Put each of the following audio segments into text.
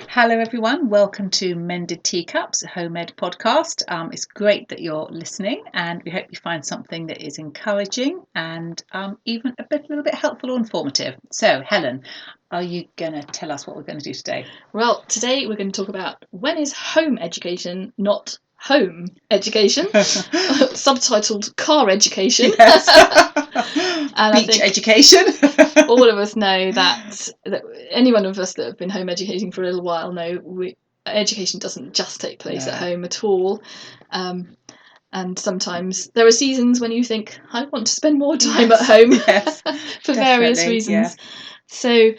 Hello everyone, welcome to Mended Teacups, a home ed podcast. It's great that you're listening and we hope you find something that is encouraging and even a little bit helpful or informative. So Helen, are you going to tell us what we're going to do today? Well, today we're going to talk about when is home education not home education, subtitled car education. Yes. And Beach education. All of us know that any one of us that have been home educating for a little while know education doesn't just take place at home at all. And sometimes there are seasons when you think, I want to spend more time at home for various reasons. Yeah. So,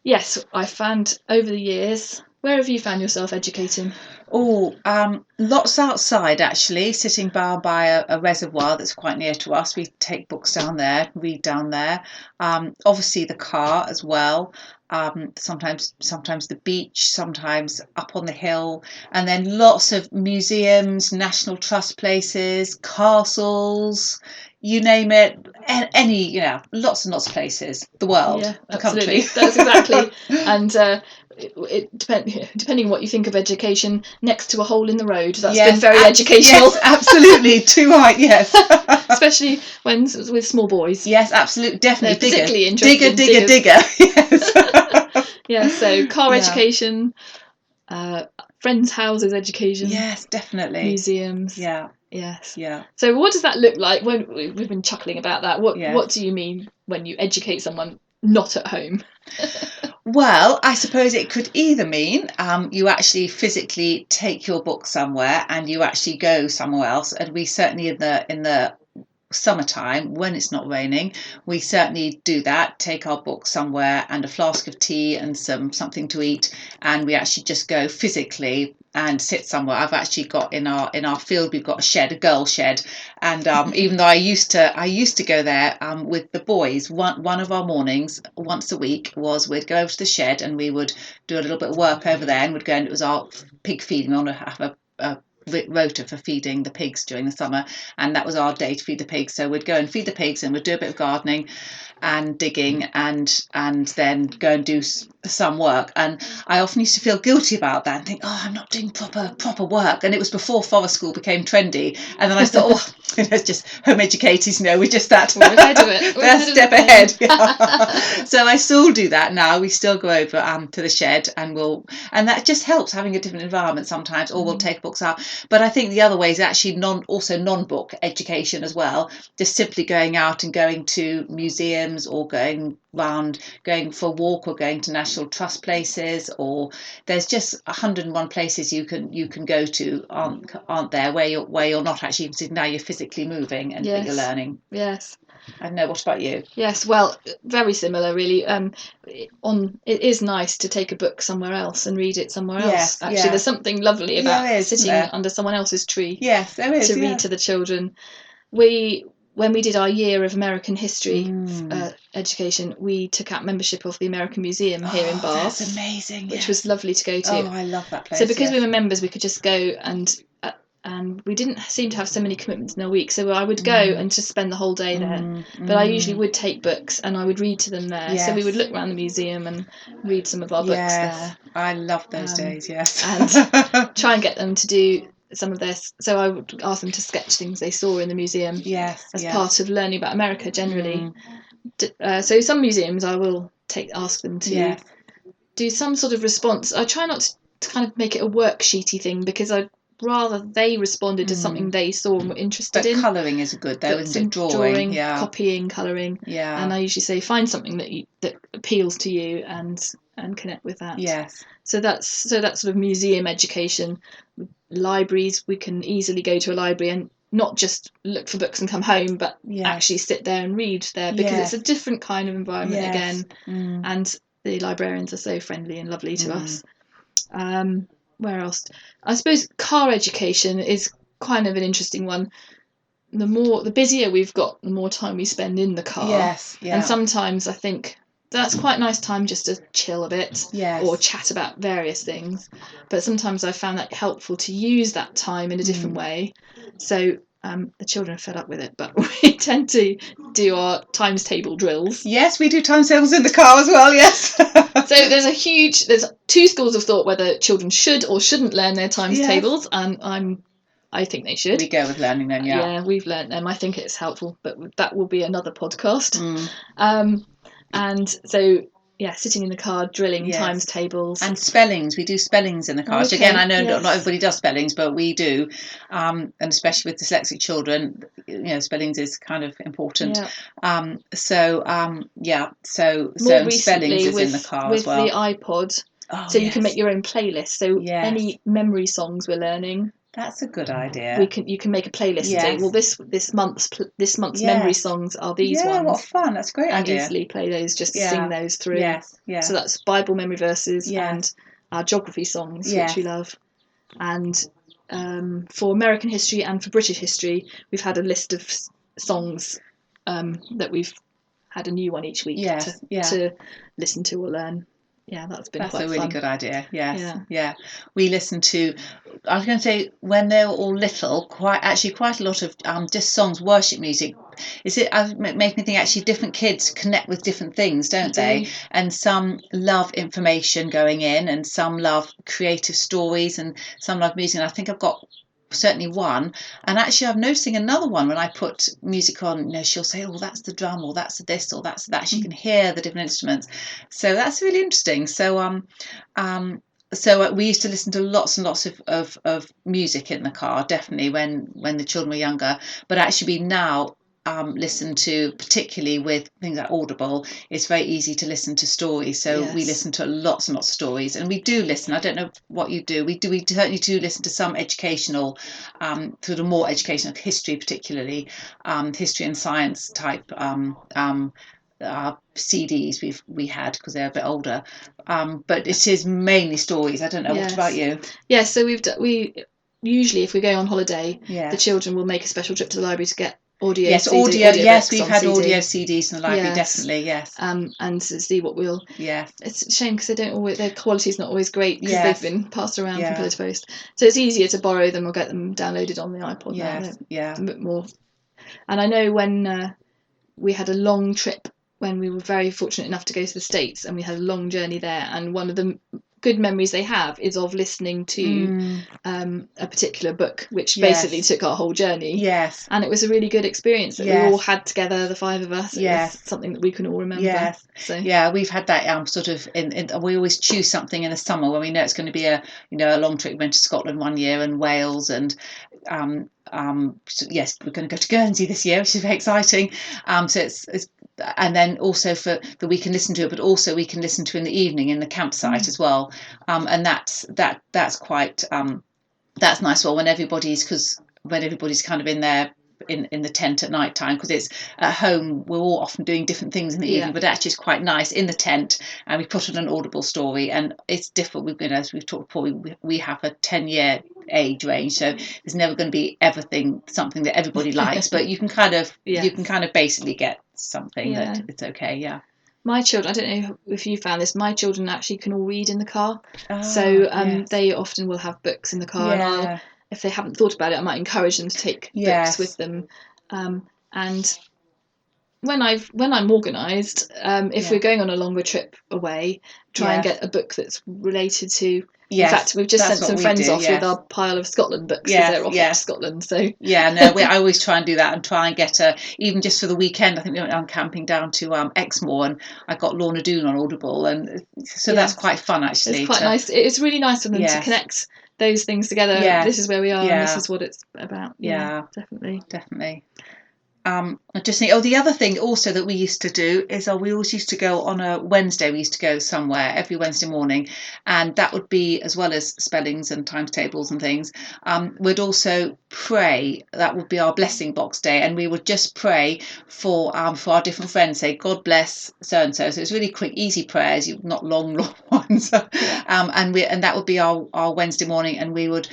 yes, I found over the years. Where have you found yourself educating? Oh, lots outside actually, sitting by a reservoir that's quite near to us. We take books down there, read down there. Obviously the car as well. Sometimes the beach, sometimes up on the hill, and then lots of museums, national trust places, castles, you name it, any, lots and lots of places, the world, yeah, the absolutely. country. That's exactly. And depending what you think of education, next to a hole in the road, that's been very educational. Yes, absolutely, too right, yes. Especially when with small boys. Yes, absolutely, definitely. They're particularly interested. Digger. Yes. Yeah, so car education, friends' houses education. Yes, definitely. Museums. Yeah. Yes. Yeah. So what does that look like? When we've been chuckling about that, what do you mean when you educate someone not at home? Well, I suppose it could either mean you actually physically take your book somewhere and you actually go somewhere else. And we certainly in the summertime, when it's not raining, we certainly do that, take our book somewhere and a flask of tea and something to eat, and we actually just go physically and sit somewhere. I've actually got in our field, we've got a shed, a girl shed, and even though I used to go there with the boys, one of our mornings once a week was we'd go over to the shed and we would do a little bit of work over there, and we'd go, and it was our pig feeding. We want to have a rota for feeding the pigs during the summer, and that was our day to feed the pigs. So we'd go and feed the pigs and we'd do a bit of gardening and digging and then go and do some work. And I often used to feel guilty about that and think, I'm not doing proper work. And it was before forest school became trendy, and then I thought, it's just home educators, we're just that we're ahead of it. We're a step ahead. Yeah. So I still do that now. We still go over to the shed and that just helps, having a different environment sometimes, or we'll take books out. But I think the other way is actually non-book education as well, just simply going out and going to museums or going for a walk or going to national trust places, or there's just 101 places you can go to aren't there where you're not actually, now you're physically moving and you're learning. Yes. I don't know, what about you? Yes, well, very similar really. It is nice to take a book somewhere else and read it somewhere else. Actually, there's something lovely about sitting under someone else's tree. Yes, there is. To read to the children. When we did our year of American history education, we took out membership of the American Museum here in Bath. That's amazing. Which was lovely to go to. Oh, I love that place. So because we were members, we could just go and we didn't seem to have so many commitments in a week, so I would go and just spend the whole day there. But I usually would take books and I would read to them there. Yes. So we would look around the museum and read some of our books there. I love those days, yes. And try and get them to do some of this. So I would ask them to sketch things they saw in the museum as part of learning about America generally. So some museums I will ask them to do some sort of response. I try not to kind of make it a worksheety thing, because I'd rather they responded to something they saw and were interested in. Colouring is good though, isn't it? Drawing, copying, colouring. Yeah. And I usually say find something that appeals to you and connect with that. Yes. So that's sort of museum education. Libraries, we can easily go to a library and not just look for books and come home, but actually sit there and read there, because it's a different kind of environment again. And the librarians are so friendly and lovely to us. Where else? I suppose car education is kind of an interesting one. The busier we've got, the more time we spend in the car. Yes. Yeah. And sometimes I think that's quite nice time just to chill a bit or chat about various things. But sometimes I found that helpful to use that time in a different way. So the children are fed up with it, but we tend to do our times table drills. Yes, we do times tables in the car as well, yes. So there's two schools of thought whether children should or shouldn't learn their times tables, and I think they should. We go with learning them, yeah, we've learned them. I think it's helpful, but that will be another podcast. And so sitting in the car drilling times tables and spellings. We do spellings in the car. So again, I know not everybody does spellings, but we do, and especially with dyslexic children, spellings is kind of important. So spellings is in the car as well with the iPod. You can make your own playlist. So any memory songs we're learning. That's a good idea. You can make a playlist and say, well, this month's memory songs are these ones. Yeah, what fun! That's a great idea. And easily play those, just sing those through. Yes. So that's Bible memory verses and our geography songs, which we love. And for American history and for British history, we've had a list of songs that we've had a new one each week to listen to or learn. Yeah, that's been quite fun. That's a really good idea. Yes. Yeah. We listen to, I was going to say, when they were all little, quite a lot of just songs, worship music. Make me think actually different kids connect with different things, don't they? And some love information going in, and some love creative stories, and some love music. And I think I've got certainly one, and actually I'm noticing another one when I put music on, she'll say, oh, that's the drum, or that's this, or that's that. She can hear the different instruments, so that's really interesting. So we used to listen to lots and lots of music in the car, definitely when the children were younger, but actually we now listen to, particularly with things like Audible, it's very easy to listen to stories. So we listen to lots and lots of stories, and we do listen. I don't know what you do. We certainly do listen to some educational, sort of more educational history, particularly history and science type CDs we had because they're a bit older. But it is mainly stories. I don't know. What about you? Yeah, so we usually, if we go on holiday, the children will make a special trip to the library to get audio. Yes, audio. Yes, we've had audio CDs in the library, definitely. Yes. And to see what we'll. Yeah. It's a shame because they don't always. Their quality's not always great because they've been passed around from pillar to post. So it's easier to borrow them or get them downloaded on the iPod. Now. A bit more. And I know when we had a long trip, when we were very fortunate enough to go to the States, and we had a long journey there, and one of the good memories they have is of listening to a particular book, which basically took our whole journey. Yes. And it was a really good experience that we all had together, the five of us. It was something that we can all remember. Yes. So we've had that sort of we always choose something in the summer when we know it's going to be a long trip. We went to Scotland one year and Wales, and yes, we're going to go to Guernsey this year, which is very exciting. So it's and then also for that we can listen to it, but also we can listen to in the evening in the campsite as well. And that's quite that's nice. Well, when everybody's kind of in there in the tent at night time, because it's at home we're all often doing different things in the evening, but actually it's quite nice in the tent, and we put on an Audible story, and it's different. As we've talked before, we have a 10-year age range, so there's never going to be something that everybody likes, but you can kind of basically get something that it's okay. My children, I don't know if you found this, my children actually can all read in the car. So they often will have books in the car, and if they haven't thought about it, I might encourage them to take books with them. And when I'm organised, if we're going on a longer trip away, try and get a book that's related to. In fact, we've just sent some friends off with our pile of Scotland books because they're off to Scotland. So I always try and do that, and try and get even just for the weekend. I think we went on camping down to Exmoor, and I got Lorna Doone on Audible, and so that's quite fun actually. It's quite nice. It's really nice for them to connect those things together. This is where we are, and this is what it's about. Yeah, definitely. I just think, the other thing also that we used to do is we always used to go on a Wednesday. We used to go somewhere every Wednesday morning, and that would be, as well as spellings and times tables and things, we'd also pray. That would be our blessing box day, and we would just pray for our different friends, say God bless so and so. So it's really quick, easy prayers, not long ones. And that would be our Wednesday morning, and we would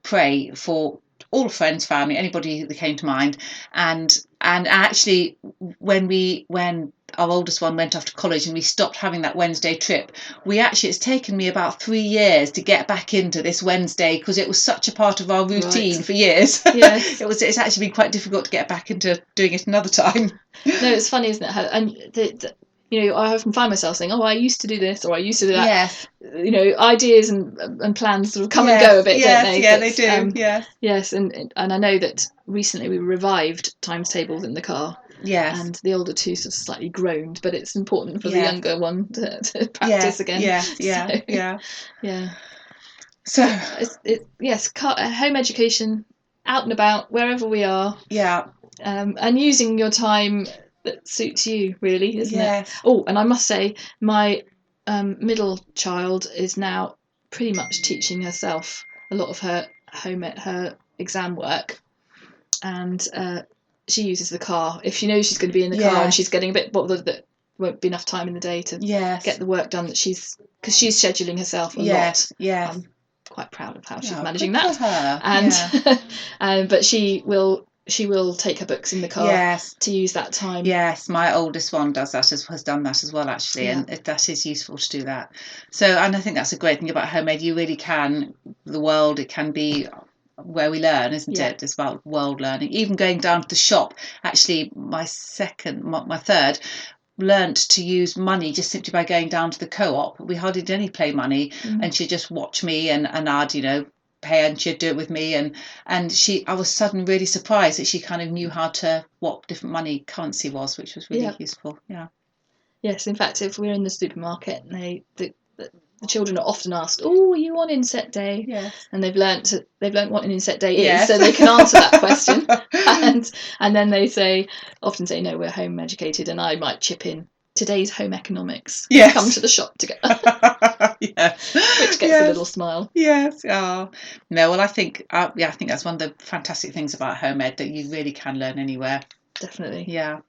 pray for all friends, family, anybody that came to mind, and actually when our oldest one went off to college and we stopped having that Wednesday trip, it's taken me about 3 years to get back into this Wednesday, because it was such a part of our routine for years. Yes. It's actually been quite difficult to get back into doing it another time. No, it's funny, isn't it? And I often find myself saying, "Oh, I used to do this," or "I used to do that." Yes. Ideas and plans sort of come and go a bit, don't they? Yeah, they do. Yes. Yes, and I know that recently we revived times tables in the car. Yes. And the older two sort of slightly groaned, but it's important for the younger one to practice again. Yes. Yeah. So, yeah. Yeah. So yes, home education, out and about wherever we are. Yeah. And using your time that suits you, really, isn't it? Oh, and I must say, my middle child is now pretty much teaching herself a lot of her exam work, and she uses the car. If she knows she's going to be in the car and she's getting a bit bothered that won't be enough time in the day to get the work done, because she's scheduling herself a lot. Yes. I'm quite proud of how she's managing good that. For her. And but she will take her books in the car to use that time. Yes, my oldest one has done that as well, actually, and that is useful to do that. So, and I think that's a great thing about homemade. You really can, the world, it can be where we learn, isn't it? It's about world learning. Even going down to the shop. Actually, my third learnt to use money just simply by going down to the co-op. We hardly did any play money, and she'd just watch me and I'd pay, and she'd do it with me, and I was suddenly really surprised that she kind of knew what different money currency was, which was really useful. Yes, in fact, if we're in the supermarket and the children are often asked, "Oh, are you on inset day?" Yes. And they've learnt what an inset day is, so they can answer that question. and then they often say, "No, we're home educated," and I might chip in, "Today's home economics. Yes. Come to the shop together." Yes. Which gets a little smile. Yes. Oh. No, well, I think that's one of the fantastic things about home ed, that you really can learn anywhere. Definitely. Yeah.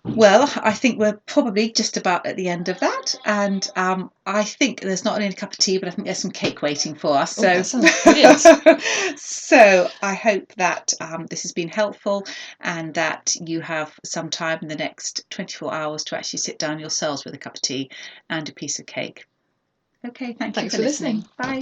Well, I think we're probably just about at the end of that, and I think there's not only a cup of tea, but I think there's some cake waiting for us. So that sounds brilliant. So I hope that this has been helpful, and that you have some time in the next 24 hours to actually sit down yourselves with a cup of tea and a piece of cake. Okay, thanks for listening. Bye.